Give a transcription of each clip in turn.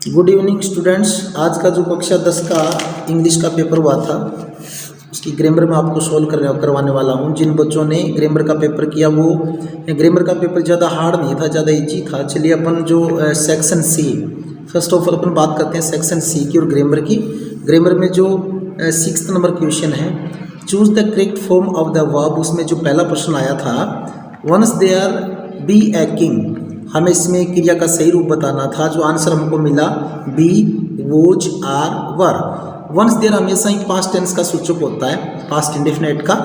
Good evening students. आज का जो कक्षा 10 का इंग्लिश का पेपर हुआ था उसकी ग्रामर में आपको सोल्व करवाने वाला हूँ। जिन बच्चों ने ग्रामर का पेपर किया वो ग्रामर का पेपर ज़्यादा हार्ड नहीं था, ज़्यादा इजी था। चलिए अपन जो section C, first of all अपन बात करते हैं सेक्शन सी की और ग्रामर की। ग्रामर में जो 6th नंबर क्वेश्चन है, choose the correct form of the verb, उसमें जो पहला प्रश्न आया था once there be a king, हमें इसमें क्रिया का सही रूप बताना था। जो आंसर हमको मिला be was are were. Once there हमेशा ही पास्ट टेंस का सूचक होता है, पास्ट इंडेफिनिट का,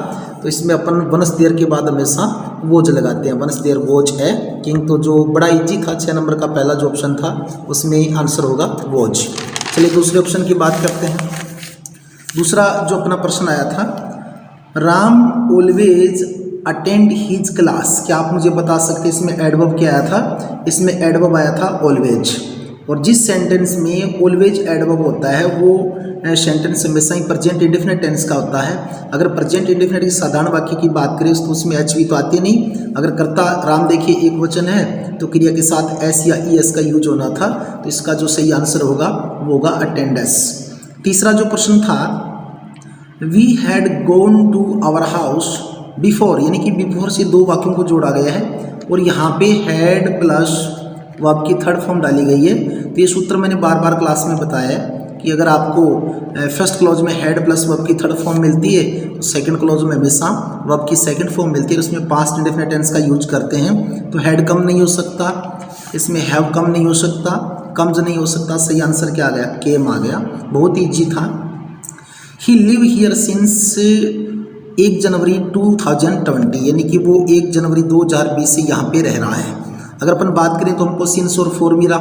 तो इसमें अपन वंस देयर के बाद हमेशा वोज लगाते हैं। Once there was a king, तो जो बड़ा इजी था 6 नंबर का पहला जो ऑप्शन था उसमें आंसर होगा वोज। चलिए दूसरे ऑप्शन की बात करते हैं। दूसरा जो अपना प्रश्न आया था, Ram always attend his class, क्या आप मुझे बता सकते हैं इसमें एडवर्ब क्या आया था? इसमें एडवर्ब आया था ऑलवेज। और जिस सेंटेंस में ऑलवेज एडवर्ब होता है वो सेंटेंस हमेशा ही प्रेजेंट इंडेफिनिट टेंस का होता है। अगर प्रेजेंट इंडेफिनिट की साधारण वाक्य की बात करें तो उसमें एच भी तो आती नहीं। अगर कर्ता राम देखिए एक वचन है तो क्रिया के साथ एस या ई एस का यूज होना था, तो इसका जो सही आंसर होगा वो होगा अटेंडेंस। तीसरा जो प्रश्न था, we had gone to our house before, यानी कि बिफोर से दो वाक्यों को जोड़ा गया है और यहाँ पे हैड प्लस वर्ब की थर्ड फॉर्म डाली गई है। तो ये सूत्र मैंने बार बार क्लास में बताया है कि अगर आपको फर्स्ट क्लॉज में हैड प्लस वर्ब की थर्ड फॉर्म मिलती है तो सेकंड क्लॉज में हमेशा वर्ब की सेकंड फॉर्म मिलती है, उसमें पास्ट इंडेफिनिट टेंस का यूज करते हैं। तो हैड कम नहीं हो सकता, इसमें हैव कम नहीं हो सकता, कम्स नहीं हो सकता। सही आंसर क्या आ गया? केम आ गया। बहुत ईजी था। ही लिव हियर सिंस 1 जनवरी 2020, यानी कि वो 1 जनवरी 2020 से यहाँ पे रह रहा है। अगर अपन बात करें तो हमको सिंस और फॉर मिला,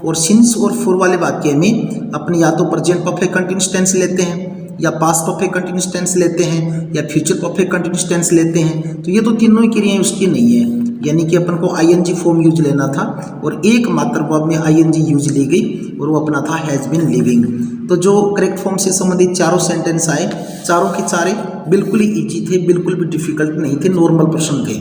और सिंस और फॉर वाले वाक्य में अपने या तो प्रेजेंट परफेक्ट कंटिन्यूअस टेंस लेते हैं, या पास्ट परफेक्ट कंटिन्यूअस टेंस लेते हैं, या फ्यूचर परफेक्ट कंटिन्यूअस टेंस लेते हैं। तो ये तो तीनों ही क्रियाएं उसकी नहीं है, यानी कि अपन को आईएनजी फॉर्म यूज लेना था और एकमात्र वर्ब में आईएनजी यूज ली गई और वो अपना था हैज बीन लिविंग। तो जो करेक्ट फॉर्म से संबंधित चारों सेंटेंस आए, चारों के चारे बिल्कुल ही इजी थे, बिल्कुल भी डिफिकल्ट नहीं थे, नॉर्मल प्रश्न थे।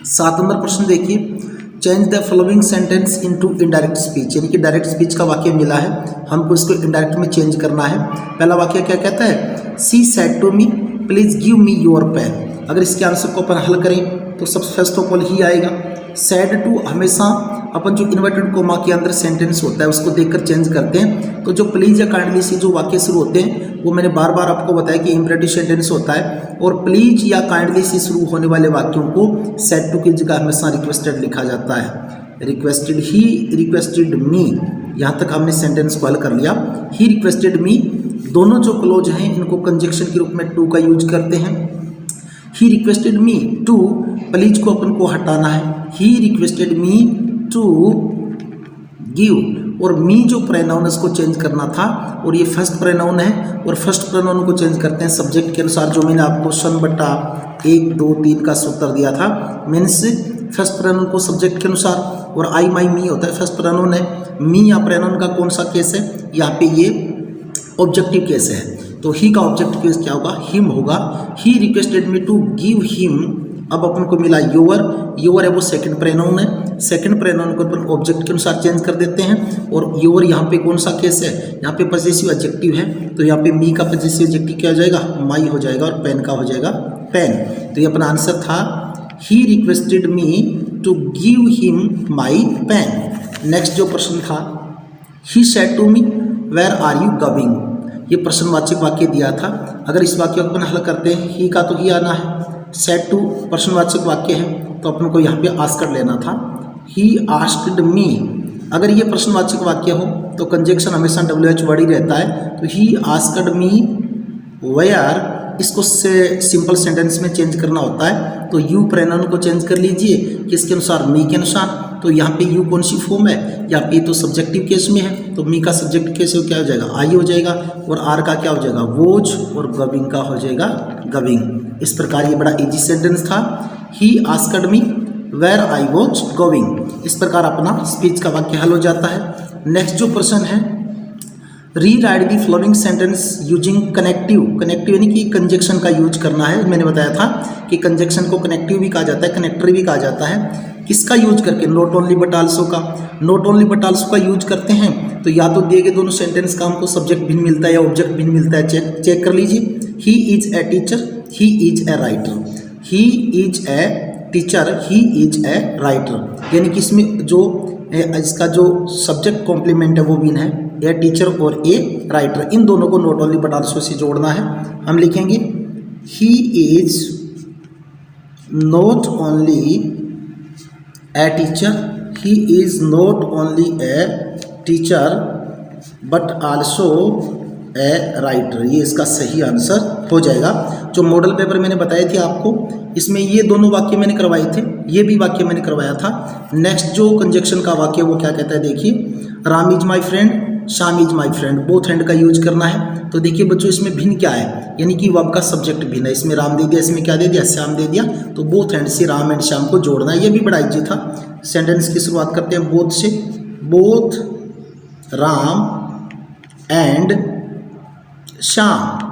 7 नंबर प्रश्न देखिए, change the following sentence into indirect speech, यानी कि डायरेक्ट स्पीच का वाक्य मिला है, हमको इसको इनडायरेक्ट में चेंज करना है। पहला वाक्य क्या कहता है? She said to me please give me your pen. अगर इसके आंसर को अपन हल करें तो सबसे फर्स्ट ऑफ ऑल ही आएगा। सैड टू हमेशा अपन जो इन्वर्टेड कोमा के अंदर सेंटेंस होता है उसको देखकर चेंज करते हैं। तो जो प्लीज या काइंडली से जो वाक्य शुरू होते हैं वो मैंने बार बार आपको बताया कि इम्परेटिव सेंटेंस होता है, और प्लीज या काइंडली से शुरू होने वाले वाक्यों को सैड टू की जगह हमेशा रिक्वेस्टेड लिखा जाता है। रिक्वेस्टेड ही, रिक्वेस्टेड मी, यहाँ तक हमने सेंटेंस को हल कर लिया। ही रिक्वेस्टेड मी, दोनों जो क्लोज हैं इनको कंजक्शन के रूप में टू का यूज करते हैं। He requested me to, please को अपन को हटाना है। He requested me to give, और मी जो प्रोनाउन इसको चेंज करना था, और ये फर्स्ट प्रोनाउन है और फर्स्ट प्रोनाउन को चेंज करते हैं सब्जेक्ट के अनुसार। जो मैंने आपको 1/1, 2, 3 का सूत्र दिया था, मीन्स फर्स्ट प्रोनाउन को सब्जेक्ट के अनुसार, और आई माई मी होता है फर्स्ट प्रोनाउन है। मी या प्रोनाउन का कौन सा केस है? यहाँ पे ये ऑब्जेक्टिव केस है, तो ही का ऑब्जेक्टिव केस क्या होगा? हिम होगा। He requested me to give him, अब अपन को मिला योर, योर है वो सेकंड प्रोनाउन है, सेकंड प्रोनाउन को अपन ऑब्जेक्ट के अनुसार चेंज कर देते हैं। और योर यहाँ पे कौन सा केस है? यहाँ पे पजेसिव एडजेक्टिव है, तो यहाँ पे मी का पजेसिव एडजेक्टिव क्या हो जाएगा? माई हो जाएगा, और पेन का हो जाएगा पेन। तो ये अपना आंसर था he requested me to give him my pen. Next जो प्रश्न था, he said to me where are you going, ये प्रश्नवाचक वाक्य दिया था। अगर इस वाक्य को अपन हल करते हैं, ही का तो ही आना है, सेड टू प्रश्नवाचक वाक्य है तो अपन को यहाँ पे आस्क्ड लेना था। ही आस्क्ड मी, अगर ये प्रश्नवाचक वाक्य हो तो कंजक्शन हमेशा WH वर्ड ही रहता है। तो ही आस्क्ड मी वेयर, इसको से सिंपल सेंटेंस में चेंज करना होता है, तो यू प्रोनाउन को चेंज कर लीजिए किसके अनुसार? मी के अनुसार। तो यहाँ पे यू कौन सी फॉर्म है? यहाँ पे तो सब्जेक्टिव केस में है, तो मी का सब्जेक्टिव केस क्या हो जाएगा? आई हो जाएगा, और आर का क्या हो जाएगा? वोज, और गविंग का हो जाएगा गविंग। इस प्रकार ये बड़ा इजी सेंटेंस था, he asked me where I was going. इस प्रकार अपना स्पीच का वाक्य हल हो जाता है। नेक्स्ट जो प्रश्न है, री right the following sentence using connective, connective यानी कि कंजक्शन का यूज करना है। मैंने बताया था कि कंजक्शन को कनेक्टिव भी कहा जाता है, कनेक्टर भी कहा जाता है। किसका यूज करके, नॉट ओनली बट आल्सो का। नॉट ओनली बट आल्सो का यूज करते हैं तो या तो दिए गए दोनों सेंटेंस का हमको सब्जेक्ट भिन्न मिलता है या ऑब्जेक्ट भिन्न मिलता है। चेक कर लीजिए। He is a teacher, he is a writer. He is a teacher, he is a writer, यानी कि इसमें जो इसका जो सब्जेक्ट कॉम्प्लीमेंट है वो भिन्न है, ए टीचर और ए राइटर। इन दोनों को not only but also say जोड़ना है। हम लिखेंगे he is not only a teacher, he is not only a teacher but also a writer. ये इसका सही आंसर हो जाएगा। जो मॉडल पेपर मैंने बताए थे आपको, इसमें ये दोनों वाक्य मैंने करवाए थे, ये भी वाक्य मैंने करवाया था। नेक्स्ट जो कंजक्शन का वाक्य वो क्या कहता है, देखिए, Ram is my friend, Shyam is my friend, both hand का यूज करना है। तो देखिए बच्चों, इसमें भिन्न क्या है, यानी कि वर्ब का सब्जेक्ट भिन्न है। इसमें राम दे दिया, इसमें क्या दे दिया, श्याम दे दिया। तो बोथ हैंड से राम एंड श्याम को जोड़ना है, ये भी बड़ा इजी था। सेंटेंस की शुरुआत करते हैं बोथ से। Both Ram and Shyam.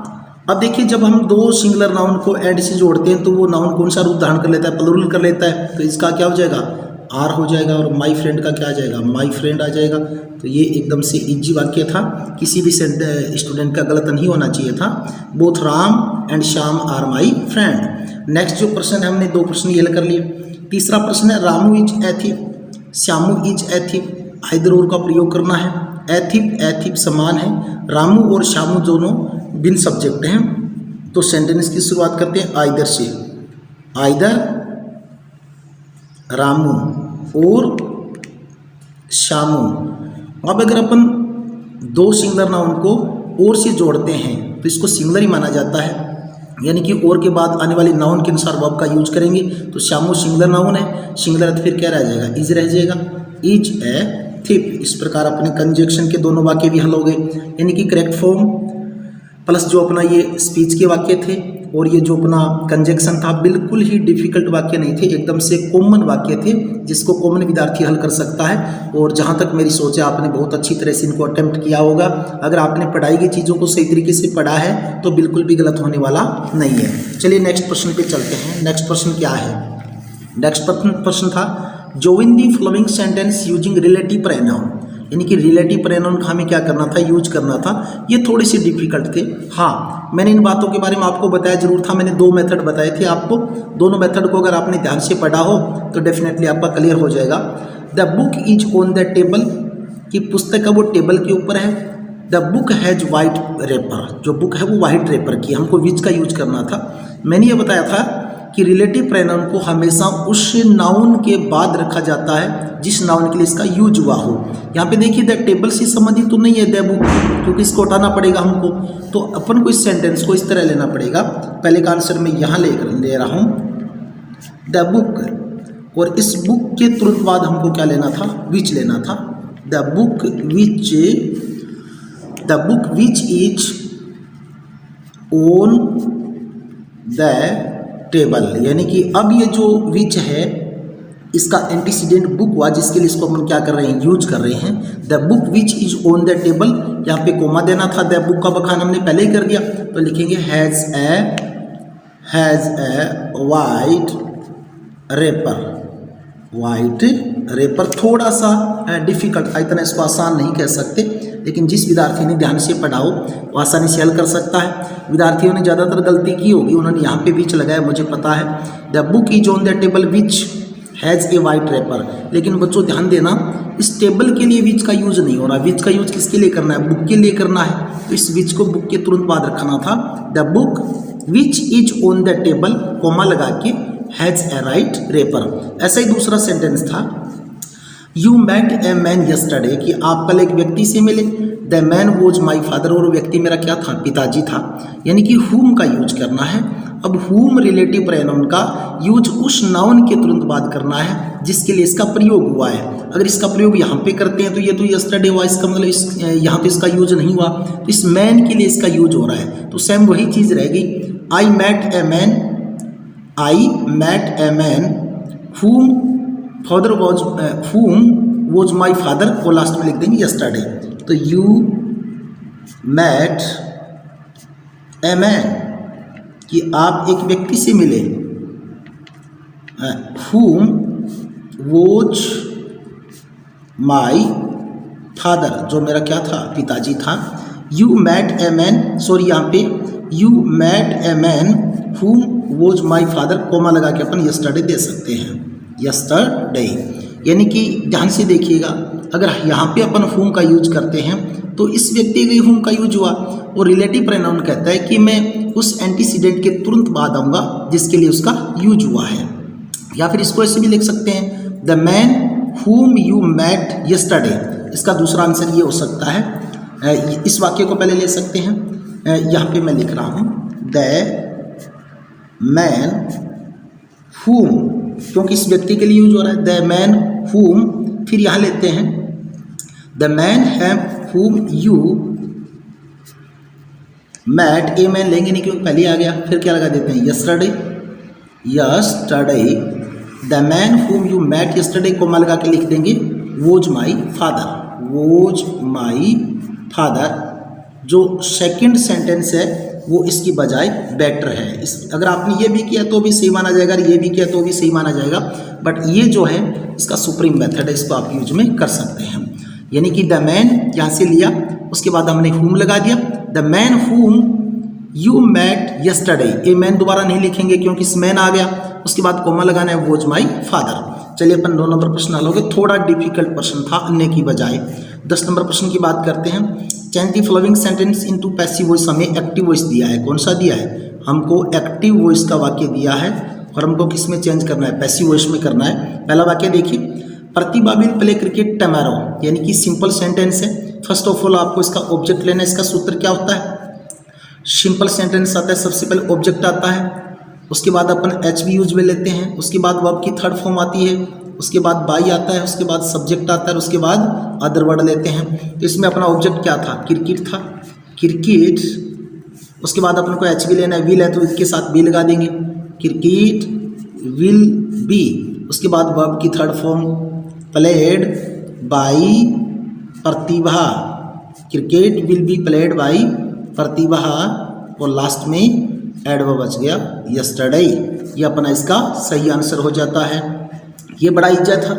अब देखिए, जब हम दो सिंगुलर नाउन को एंड से जोड़ते हैं तो वो नाउन कौन सा रूप धारण कर लेता है, प्लूरल कर लेता है। तो इसका क्या हो जाएगा, आर हो जाएगा। और माई फ्रेंड का क्या आ जाएगा, माई फ्रेंड आ जाएगा। तो ये एकदम से इजी वाक्य था, किसी भी स्टूडेंट का गलत नहीं होना चाहिए था। Both Ram and Shyam are my friend. Next जो प्रश्न है, हमने 2 प्रश्न ये कर लिए। तीसरा प्रश्न है, Ramu is a thief, Shyamu is a thief. Either और का प्रयोग करना है। एथिप एथिप समान है, रामू और श्यामू दोनों भिन्न सब्जेक्ट हैं। तो सेंटेंस की शुरुआत करते हैं आइदर से। आइदर रामू और श्यामू। अब अगर अपन 2 सिंगुलर नाउन को और से जोड़ते हैं तो इसको सिंगुलर ही माना जाता है, यानी कि और के बाद आने वाले नाउन के अनुसार वर्ब का यूज करेंगे। तो श्यामू सिंगुलर नाउन है, सिंगुलर है तो फिर क्या रह जाएगा, इज रह जाएगा। Is a thief. इस प्रकार अपने कंजक्शन के दोनों वाक्य भी हल हो गए, यानी कि करेक्ट फॉर्म प्लस जो अपना ये स्पीच के वाक्य थे और ये जो अपना कंजक्शन था, बिल्कुल ही डिफिकल्ट वाक्य नहीं थे, एकदम से कॉमन वाक्य थे जिसको कॉमन विद्यार्थी हल कर सकता है। और जहाँ तक मेरी सोच है, आपने बहुत अच्छी तरह से इनको अटेम्प्ट किया होगा। अगर आपने पढ़ाई की चीज़ों को सही तरीके से पढ़ा है तो बिल्कुल भी गलत होने वाला नहीं है। चलिए नेक्स्ट प्रश्न पे चलते हैं। नेक्स्ट प्रश्न क्या है, नेक्स्ट प्रश्न था join the following sentence using relative pronoun, यानी कि रिलेटिव प्रोनाउन का हमें क्या करना था, यूज करना था। ये थोड़े से डिफिकल्ट थे। हाँ, मैंने इन बातों के बारे में आपको बताया जरूर था। मैंने 2 मेथड बताए थे आपको। दोनों मेथड को अगर आपने ध्यान से पढ़ा हो तो डेफिनेटली आपका क्लियर हो जाएगा। The book is on the table, कि पुस्तक है वो टेबल के ऊपर है। द बुक हैज वाइट रेपर, जो बुक है वो वाइट रेपर की, हमको विच का यूज करना था। मैंने ये बताया था कि रिलेटिव प्रोनाउन को हमेशा उस नाउन के बाद रखा जाता है जिस नाउन के लिए इसका यूज हुआ हो। यहाँ पे देखिए, द टेबल से संबंधित तो नहीं है द बुक, क्योंकि इसको हटाना पड़ेगा हमको। तो अपन को इस सेंटेंस को इस तरह लेना पड़ेगा। पहले का आंसर मैं यहाँ ले रहा हूँ द बुक, और इस बुक के तुरंत बाद हमको क्या लेना था, विच लेना था। The book which is on the table, यानी कि अब ये जो विच है इसका एंटीसीडेंट बुक हुआ, जिसके लिए इसको हम क्या कर रहे हैं, यूज कर रहे हैं। The book which is on the table, यहाँ पे कोमा देना था। द बुक का बखान हमने पहले ही कर दिया, तो लिखेंगे has a white wrapper. White wrapper थोड़ा सा डिफिकल्ट था, इतना इसको आसान नहीं कह सकते, लेकिन जिस विद्यार्थी ने ध्यान से पढ़ा हो वो आसानी से हल कर सकता है। विद्यार्थियों ने ज़्यादातर गलती की होगी, उन्होंने यहाँ पे बीच लगाया, मुझे पता है। The book is on the table which has a white wrapper, लेकिन बच्चों ध्यान देना, इस टेबल के लिए विच का यूज नहीं हो रहा। विच का यूज किसके लिए करना है, बुक के लिए करना है। तो इस विच को बुक के तुरंत बाद रखना था। The book which is on the table, comma लगा के हैज़ ए राइट रेपर। ऐसा ही दूसरा सेंटेंस था, you met a man yesterday, कि आप कल एक व्यक्ति से मिले। The man was my father, और व्यक्ति मेरा क्या था, पिताजी था। यानी कि whom का यूज करना है। अब whom रिलेटिव प्रोनाउन का यूज उस नाउन के तुरंत बाद करना है जिसके लिए इसका प्रयोग हुआ है। अगर इसका प्रयोग यहाँ पे करते हैं तो ये तो यस्टरडे हुआ, इसका मतलब यहाँ पे इसका यूज नहीं हुआ, तो इस मैन के लिए इसका यूज हो रहा है। तो सेम वही चीज़ रहेगी, I met a man whom was my father, को लास्ट में लिख देंगे यस्टरडे। तो यू मेट ए मैन, कि आप एक व्यक्ति से मिले। whom वोज माई फादर, जो मेरा क्या था, पिताजी था। You met a man, sorry यहाँ पे you met a man whom was my father, comma लगा के अपन यस्टरडे दे सकते हैं, यस्टरडे। यानी कि ध्यान से देखिएगा, अगर यहाँ पे अपन हुम का यूज करते हैं तो इस व्यक्ति के हुम का यूज हुआ, और रिलेटिव प्रोनाउन कहता है कि मैं उस एंटीसीडेंट के तुरंत बाद आऊँगा जिसके लिए उसका यूज हुआ है। या फिर इसको ऐसे भी लिख सकते हैं, the man whom you met yesterday, इसका दूसरा आंसर ये हो सकता है। इस वाक्य को पहले ले सकते हैं, यहाँ पे मैं लिख रहा हूँ द मैन whom, क्योंकि इस व्यक्ति के लिए यूज हो रहा है, द मैन whom, फिर यहाँ लेते हैं the man whom you met, a man लेंगे नहीं क्योंकि पहले आ गया, फिर क्या लगा देते हैं yesterday, yesterday the man whom you met yesterday को लगा के लिख देंगे was my father, was my father. जो सेकंड सेंटेंस है वो इसकी बजाय बेटर है। इस अगर आपने ये भी किया तो भी सही माना जाएगा, ये भी किया तो भी सही माना जाएगा, बट ये जो है इसका सुप्रीम मेथड है, इसको आप यूज में कर सकते हैं। यानी कि द मैन यहाँ से लिया, उसके बाद हमने whom लगा दिया, the man whom you met yesterday, a man दोबारा नहीं लिखेंगे क्योंकि इस मैन आ गया, उसके बाद कोमा लगाना है वोज माई फादर। चलिए अपन 2 नंबर प्रश्न हल हो गए, थोड़ा डिफिकल्ट प्रश्न था अन्य की बजाय। 10 नंबर प्रश्न की बात करते हैं। Change the following sentence into passive voice, हमें एक्टिव वॉइस दिया है, कौन सा दिया है, हमको एक्टिव वॉइस का वाक्य दिया है और हमको किस में चेंज करना है, पैसिव वॉइस में करना है। पहला वाक्य देखिए, प्रतिभा विल प्ले क्रिकेट टमारो, यानी कि सिंपल सेंटेंस है। फर्स्ट ऑफ ऑल आपको इसका ऑब्जेक्ट लेना है, इसका सूत्र क्या होता है, सिंपल सेंटेंस आता है सबसे पहले ऑब्जेक्ट आता है, उसके बाद अपन एच भी यूज में लेते हैं, उसके बाद वर्ब की थर्ड फॉर्म आती है, उसके बाद बाई आता है, उसके बाद सब्जेक्ट आता है, उसके बाद अदर वर्ड लेते हैं। तो इसमें अपना ऑब्जेक्ट क्या था, क्रिकेट था, क्रिकेट। उसके बाद अपन को एच भी लेना है, विल है तो इसके साथ बी लगा देंगे, क्रिकेट विल बी। उसके बाद वर्ब की third form played by Pratibha, cricket will be played by Pratibha, और लास्ट में एडवर्ब बच गया यस्टरडे। ये अपना इसका सही आंसर हो जाता है। ये बड़ा इज्जत था।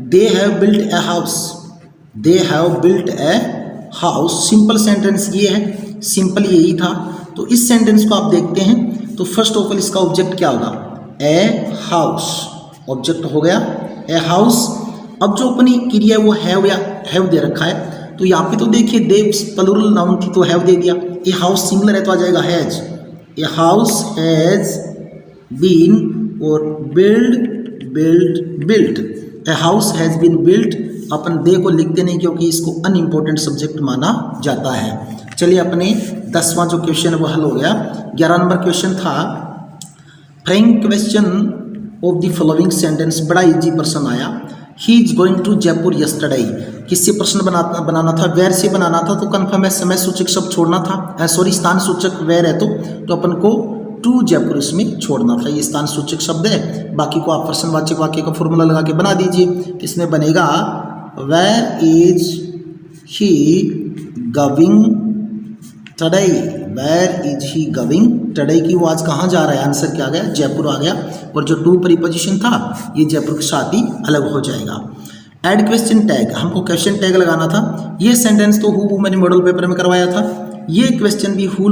They have built a house, they have built a house, simple sentence ये है, सिंपल यही था। तो इस सेंटेंस को आप देखते हैं तो फर्स्ट ऑफ ऑल इसका ऑब्जेक्ट क्या होगा, ए हाउस, ऑब्जेक्ट हो गया ए हाउस। अब जो अपनी क्रिया है वो हैव या हैव दे रखा है, तो यहाँ पे तो देखिए दे प्लूरल नाउन थी तो हैव दे दिया, ए हाउस सिंगुलर है तो आ जाएगा has, a house has been, और built, a house has been built. अपन दे को लिखते नहीं क्योंकि इसको अनइम्पोर्टेंट सब्जेक्ट माना जाता है। चलिए अपने 10वां जो क्वेश्चन है वो हल हो गया। 11 नंबर क्वेश्चन था, frame question of the following sentence, बड़ा इजी प्रश्न आया। He is going to Jaipur yesterday, किससे प्रश्न बनाना था, वेयर से बनाना था, तो कन्फर्म है समय सूचक शब्द छोड़ना था, सॉरी स्थान सूचक वेयर है तो अपन को टू जयपुर इसमें छोड़ना था, ये स्थान सूचक शब्द है। बाकी को आप प्रश्नवाचक वाक्य का फॉर्मूला लगा के बना दीजिए। इसमें बनेगा where is he going today, where is he going today की वो आज कहाँ जा रहा है, आंसर क्या आ गया, जयपुर आ गया। और जो टू प्रीपोजिशन था ये जयपुर के साथ ही अलग हो जाएगा। ऐड क्वेश्चन टैग, हमको क्वेश्चन टैग लगाना था। ये सेंटेंस तो हु मैंने मॉडल पेपर में करवाया था, ये क्वेश्चन भी हु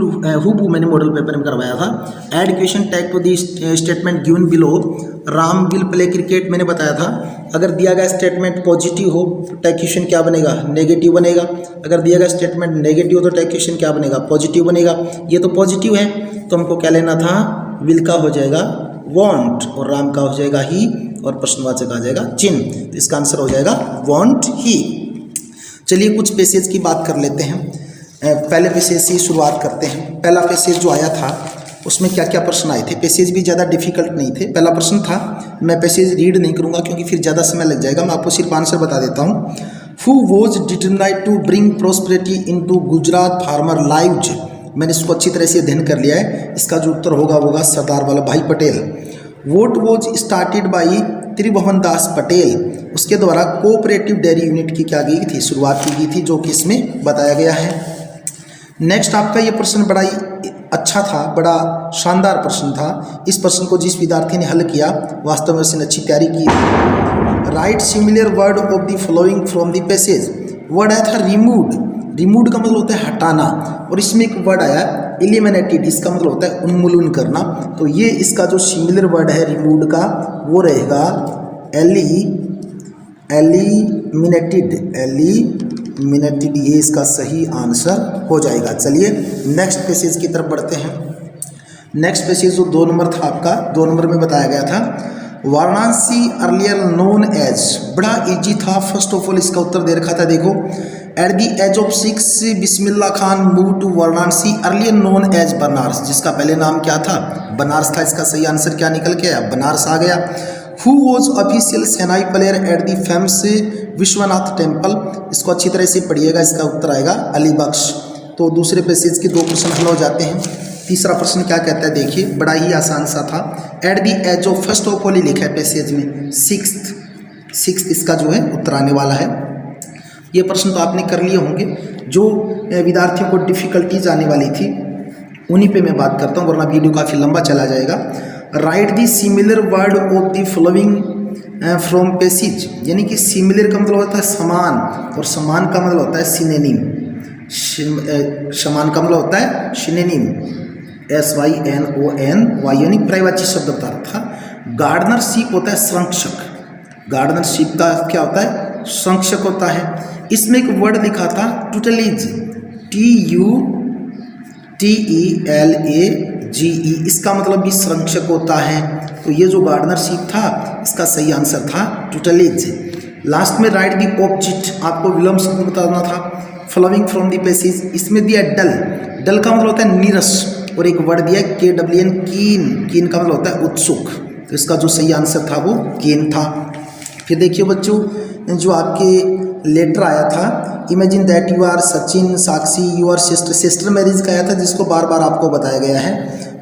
मैंने मॉडल पेपर में करवाया था। Add question tag to the statement given below, Ram will play cricket मैंने बताया था। अगर दिया गया स्टेटमेंट पॉजिटिव हो तो टैग क्वेश्चन क्या बनेगा, नेगेटिव बनेगा। अगर दिया गया स्टेटमेंट नेगेटिव हो तो टैग क्वेश्चन क्या बनेगा, पॉजिटिव बनेगा। ये तो पॉजिटिव है तो हमको क्या लेना था, विल का हो जाएगा वॉन्ट, और राम का हो जाएगा ही, और प्रश्नवाचक आ जाएगा चिन्ह। तो इसका आंसर हो जाएगा वॉन्ट ही। चलिए कुछ पैसेज की बात कर लेते हैं। पहले पैसेज से शुरुआत करते हैं। पहला पैसेज जो आया था उसमें क्या क्या प्रश्न आए थे, पैसेज भी ज़्यादा डिफिकल्ट नहीं थे। पहला प्रश्न था, मैं पैसेज रीड नहीं करूँगा क्योंकि फिर ज़्यादा समय लग जाएगा, मैं आपको सिर्फ आंसर बता देता हूँ। Who was determined to bring prosperity into Gujarat farmer lives, मैंने इसको अच्छी तरह से अध्ययन कर लिया है। इसका जो उत्तर होगा Sardar Vallabh Bhai Patel. Vote was started by Tribhuvan Das Patel, उसके द्वारा कोऑपरेटिव डेयरी यूनिट की क्या गई थी, शुरुआत की गई थी, जो कि इसमें बताया गया है। नेक्स्ट आपका ये प्रश्न बड़ा ही अच्छा था, बड़ा शानदार प्रश्न था। इस प्रश्न को जिस विद्यार्थी ने हल किया वास्तव में उसने अच्छी तैयारी की थी। Right similar word of the following from the passage. Word आया था रिमूव्ड, रिमूव्ड का मतलब होता है हटाना, और इसमें एक वर्ड आया एलिमिनेटेड, इसका मतलब होता है उन्मूलन करना। तो ये इसका जो सिमिलर वर्ड है रिमूव्ड का वो रहेगा एलिमिनेटेड, एलिमिनेटेड, ये इसका सही आंसर हो जाएगा। चलिए नेक्स्ट पैसेज की तरफ बढ़ते हैं। नेक्स्ट पैसेज जो 2 नंबर था आपका, 2 नंबर में बताया गया था वाराणसी अर्लियर नोन एज, बड़ा इजी था। फर्स्ट ऑफ ऑल इसका उत्तर दे रखा था, देखो at the age of 6 Bismillah Khan move to Varanasi earlier known as Banaras, जिसका पहले नाम क्या था, बनारस था। इसका सही आंसर क्या निकल के आया, बनारस आ गया। Who was official shehnai player at the famous Vishwanath temple, इसको अच्छी तरह से पढ़िएगा, इसका उत्तर आएगा अली बख्श। तो दूसरे पैसेज के 2 प्रश्न हल हो जाते हैं। तीसरा प्रश्न क्या कहता है, देखिए बड़ा ही आसान सा था। At the age of, first of all ही लिखा है पैसेज में, सिक्स्थ इसका जो है उत्तर आने वाला है। ये प्रश्न तो आपने कर लिए होंगे, जो विद्यार्थियों को डिफिकल्टीज आने वाली थी उन्हीं पे मैं बात करता हूँ, वरना वीडियो काफ़ी लंबा चला जाएगा। Right the similar word of the following from passage, यानी कि सिमिलर का मतलब होता है समान, और समान का मतलब होता है सिनोनिम। समान का मतलब होता है सिनोनिम, SYNONY, यानी पर्यायवाची शब्द बता रहा था। गार्डनरशिप होता है संरक्षक, गार्डनरशिप का क्या होता है, संरक्षक होता है। इसमें एक वर्ड लिखा था टुटलीज, TUTELAGE, इसका मतलब भी संरक्षक होता है। तो ये जो गार्डनरशिप था इसका सही आंसर था टुटलीज। लास्ट में राइट द ऑब्जेक्ट, आपको विलोम शब्द बताना था। फॉलोइंग फ्रॉम द पैसेज, इसमें दिया डल, डल का मतलब होता है नीरस, और एक वर्ड दिया KWN कीन, कीन का मतलब होता है उत्सुक। तो इसका जो सही आंसर था वो कीन था। फिर देखिए बच्चों, जो आपके लेटर आया था, imagine that you are Sachin Sakshi your sister marriage का आया था, जिसको बार बार आपको बताया गया है।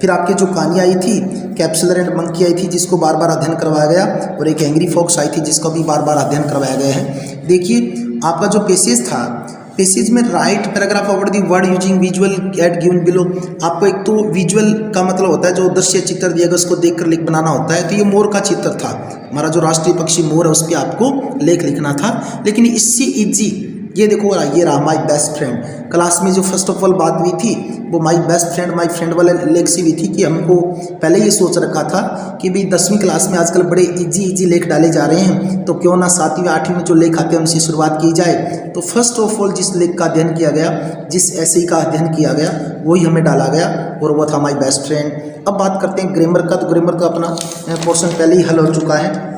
फिर आपकी जो कहानी आई थी कैप्सुलर एंड मंकी आई थी, जिसको बार बार अध्ययन करवाया गया, और एक एंग्री फॉक्स आई थी जिसको भी बार बार अध्ययन करवाया गया है। देखिए आपका जो पैसेज था, पैसेज में write paragraph about the word using visual at given below, आपको एक तो विजुअल का मतलब होता है जो दृश्य चित्र दिया गया उसको देखकर लेख बनाना होता है। तो ये मोर का चित्र था, हमारा जो राष्ट्रीय पक्षी मोर है उस पर आपको लेख लिखना था। लेकिन इससे इजी ये देखो, ये रहा माई बेस्ट फ्रेंड। क्लास में जो फर्स्ट ऑफ ऑल बात हुई थी वो my best friend my friend वाले लेख से हुई थी, कि हमको पहले ये सोच रखा था कि भाई 10वीं क्लास में आजकल बड़े इजी लेख डाले जा रहे हैं, तो क्यों ना 7वीं 8वीं में जो लेख आते हैं उनसे शुरुआत की जाए। तो फर्स्ट ऑफ ऑल जिस लेख का अध्ययन किया गया, जिस ऐसे का अध्ययन किया गया, वही हमें डाला गया, और वो था माई बेस्ट फ्रेंड। अब बात करते हैं ग्रामर का, तो ग्रामर का अपना पोर्शन पहले ही हल हो चुका है।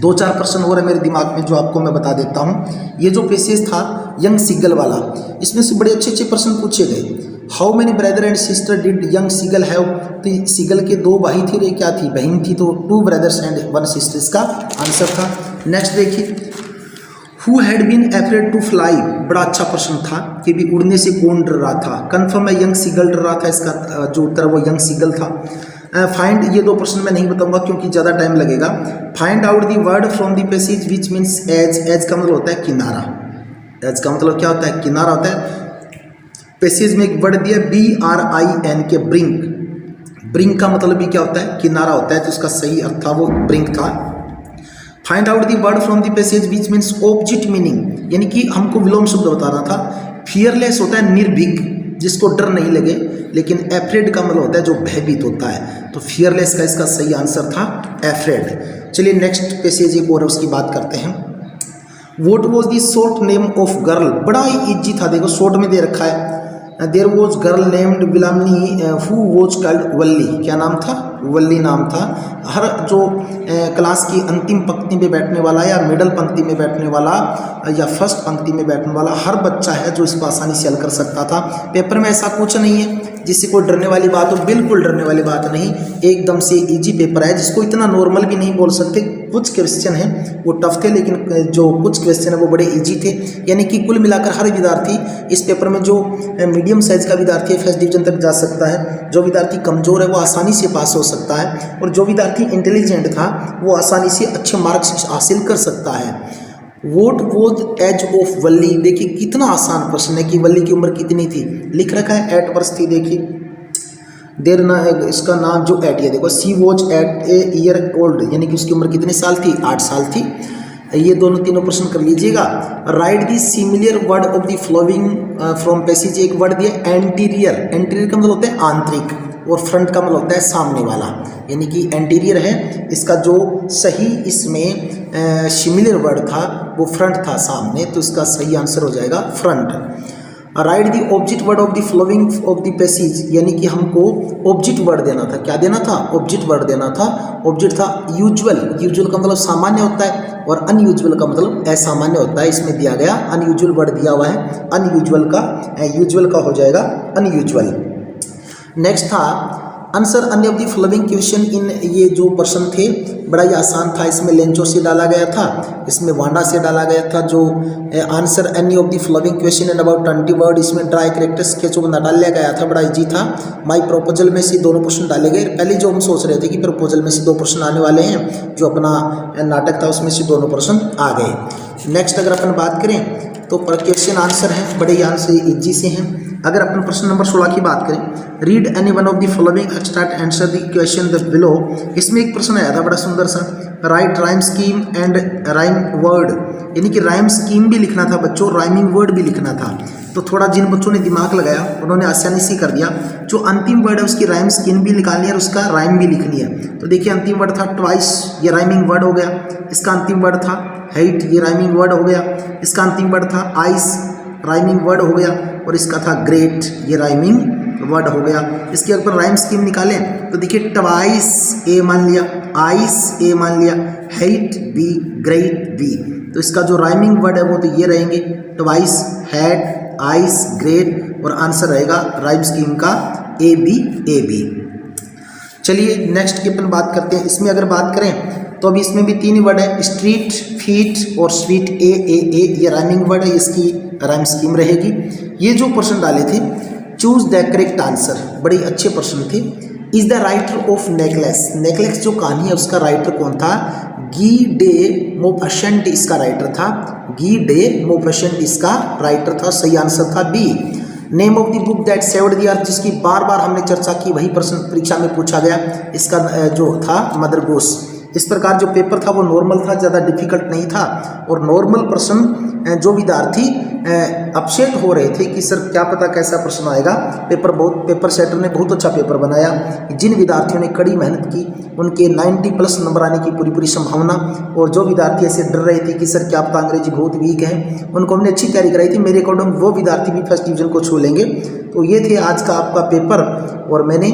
2-4 प्रश्न और है मेरे दिमाग में जो आपको मैं बता देता हूँ। ये जो पेसेज था यंग सीगल वाला, इसमें से बड़े अच्छे प्रश्न पूछे गए। How many brother and sister did young seagull have, तो सीगल के 2 भाई थे और एक क्या थी, बहन थी, तो 2 ब्रदर्स एंड 1 सिस्टर इसका आंसर था। नेक्स्ट देखिए, who had been afraid to fly, बड़ा अच्छा प्रश्न था कि भी उड़ने से कौन डर रहा था। कन्फर्म है यंग सीगल डर रहा था, इसका जो उत्तर वो यंग सीगल था। फाइंड, ये 2 प्रश्न मैं नहीं बताऊंगा क्योंकि ज़्यादा टाइम लगेगा। Find out the word from the passage which means age, age का मतलब होता है किनारा, एज का मतलब क्या होता है, किनारा होता है। पैसेज में एक वर्ड दिया BRIN के, ब्रिंक, ब्रिंक का मतलब भी क्या होता है, किनारा होता है, तो इसका सही अर्थ था वो ब्रिंक था। Find out the word from the passage which means opposite meaning, यानी कि हमको विलोम शब्द बताना था। फियरलेस होता है निर्भीक, जिसको डर नहीं लगे, लेकिन एफ्रेड का मतलब होता है जो भयभीत होता है, तो फियरलेस का इसका सही आंसर था एफ्रेड। चलिए नेक्स्ट पैसेज एक और उसकी बात करते हैं। What was the short name of girl, बड़ा ही इजी था, देखो शॉर्ट में दे रखा है। There was girl named Vilamani who was called Valli, क्या नाम था, वल्ली नाम था। हर जो क्लास की अंतिम पंक्ति में बैठने वाला या मिडल पंक्ति में बैठने वाला या फर्स्ट पंक्ति में बैठने वाला हर बच्चा है जो इसको आसानी से हल कर सकता था। पेपर में ऐसा कुछ नहीं है जिससे कोई डरने वाली बात हो, बिल्कुल डरने वाली बात नहीं, एकदम से इजी पेपर है, जिसको इतना नॉर्मल भी नहीं बोल सकते। कुछ क्वेश्चन हैं वो टफ थे, लेकिन जो कुछ क्वेश्चन है वो बड़े इजी थे। यानी कि कुल मिलाकर हर विद्यार्थी इस पेपर में, जो मीडियम साइज का विद्यार्थी है फर्स्ट डिवीजन तक जा सकता है, जो विद्यार्थी कमजोर है वो आसानी से पास हो सकता है, और जो विद्यार्थी इंटेलिजेंट था वो आसानी से अच्छे मार्क्स हासिल कर सकता है। वोट वॉज एज ऑफ वल्ली, देखिए कितना आसान प्रश्न है कि वल्ली की उम्र कितनी थी, लिख रखा है 8 वर्ष थी। देखिए देर ना, इसका नाम जो 8 है, देखो she was eight a year old, यानी कि उसकी उम्र कितने साल थी, 8 साल थी। ये दोनों तीनों प्रश्न कर लीजिएगा। Right the similar word of the flowing from passage, एक वर्ड दिया एंटीरियर, एंटीरियर का मतलब होता है आंतरिक और फ्रंट का मतलब होता है सामने वाला, यानी कि एंटीरियर है, इसका जो सही इसमें सिमिलर वर्ड था वो फ्रंट था सामने, तो इसका सही आंसर हो जाएगा front. Right the object word of the flowing of the passage, यानी कि हमको ऑब्जेक्ट वर्ड देना था, क्या देना था, ऑब्जेक्ट वर्ड देना था। ऑब्जेक्ट था यूजुअल, यूजुअल का मतलब सामान्य होता है और अनयूजुअल का मतलब असामान्य होता है, इसमें दिया गया अनयूजुअल वर्ड दिया हुआ है, अनयूजुअल का यूजुअल का हो जाएगा अनयूजुअल। नेक्स्ट था आंसर अन्य of the following question in, ये जो प्रश्न थे बड़ा ही आसान था, इसमें लेंचो से डाला गया था, इसमें वांडा से डाला गया था। जो answer any of the following question in about 20 word, इसमें ड्राई करेक्टर्स स्केच बना डाल लिया गया था, बड़ा इजी था। माई प्रपोजल में से दोनों प्रश्न डाले गए, पहले जो हम सोच रहे थे कि प्रपोजल में से 2 प्रश्न आने वाले हैं, जो अपना नाटक था उसमें से दोनों प्रश्न आ गए। नेक्स्ट अगर अपन बात करें तो क्वेश्चन आंसर हैं, बड़े आंसर इजी से हैं। अगर अपन प्रश्न नंबर 16 की बात करें, read any one of the following start answer the question the below, इसमें एक प्रश्न आया था बड़ा सुंदर सा, right rhyme scheme and rhyme word, यानी कि राइम स्कीम भी लिखना था बच्चों, राइमिंग वर्ड भी लिखना था। तो थोड़ा जिन बच्चों ने दिमाग लगाया उन्होंने आसानी से कर दिया, जो अंतिम वर्ड है उसकी राइम स्कीम भी निकालनी है और उसका राइम भी लिखनी है। तो देखिए अंतिम वर्ड था ट्वाइस, ये राइमिंग वर्ड हो गया, इसका अंतिम वर्ड था हेट, ये राइमिंग वर्ड हो गया, इसका अंतिम वर्ड था आइस, राइमिंग वर्ड हो गया, और इसका था ग्रेट, ये राइमिंग वर्ड हो गया। इसके ऊपर राइम स्कीम निकालें तो देखिए ट्वाइस ए मान लिया, आइस ए मान लिया, हेट बी, ग्रेट बी, तो इसका जो राइमिंग वर्ड है वो तो ये रहेंगे ट्वाइस, हेट, आइस, ग्रेट, और आंसर रहेगा राइम स्कीम का ए बी, ए बी। चलिए नेक्स्ट की अपन बात करते हैं। इसमें अगर बात करें तो अभी इसमें भी 3 वर्ड है, स्ट्रीट, फीट और स्वीट, ए ए ए, ये राइमिंग वर्ड है, इसकी राइम स्कीम रहेगी। ये जो प्रश्न डाले थे चूज द करेक्ट आंसर, बड़े अच्छे प्रश्न थे। Is the writer of necklace, necklace जो कहानी है उसका राइटर कौन था, गी डे मोफेसेंट इसका राइटर था, गी डे मोफेसेंट इसका राइटर था, सही आंसर था B. Name of the book that saved the earth, जिसकी बार बार हमने चर्चा की, वही प्रश्न परीक्षा में पूछा गया, इसका जो था मदर गोस। इस प्रकार जो पेपर था वो नॉर्मल था, ज़्यादा डिफिकल्ट नहीं था, और नॉर्मल प्रश्न जो विद्यार्थी अपसेट हो रहे थे कि सर क्या पता कैसा प्रश्न आएगा, पेपर सेटर ने बहुत अच्छा पेपर बनाया। जिन विद्यार्थियों ने कड़ी मेहनत की उनके 90+ नंबर आने की पूरी संभावना, और जो विद्यार्थी ऐसे डर रहे थे कि सर क्या पता अंग्रेजी बहुत वीक है, उनको हमने अच्छी तैयारी कराई थी, मेरे अकॉर्डिंग वो विद्यार्थी भी फर्स्ट डिवीजन को छू लेंगे। तो ये थे आज का आपका पेपर, और मैंने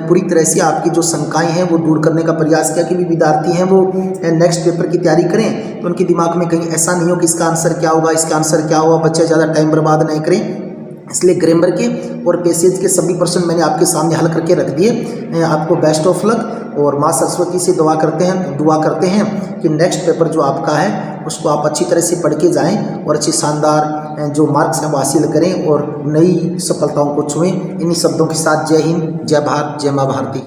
पूरी तरह से आपकी जो शंकाएं हैं वो दूर करने का प्रयास किया कि भी विद्यार्थी हैं वो नेक्स्ट पेपर की तैयारी करें तो उनके दिमाग में कहीं ऐसा नहीं हो कि इसका आंसर क्या होगा, इसका आंसर क्या होगा, बच्चे ज़्यादा टाइम बर्बाद नहीं करें। इसलिए ग्रामर के और पैसेज के सभी प्रश्न मैंने आपके सामने हल करके रख दिए। आपको बेस्ट ऑफ लक, और माँ सरस्वती से दुआ करते हैं कि नेक्स्ट पेपर जो आपका है उसको आप अच्छी तरह से पढ़ के जाएँ और अच्छी शानदार जो मार्क्स हैं वो हासिल करें और नई सफलताओं को छुएं। इन्हीं शब्दों के साथ जय हिंद, जय भारत, जय माँ भारती।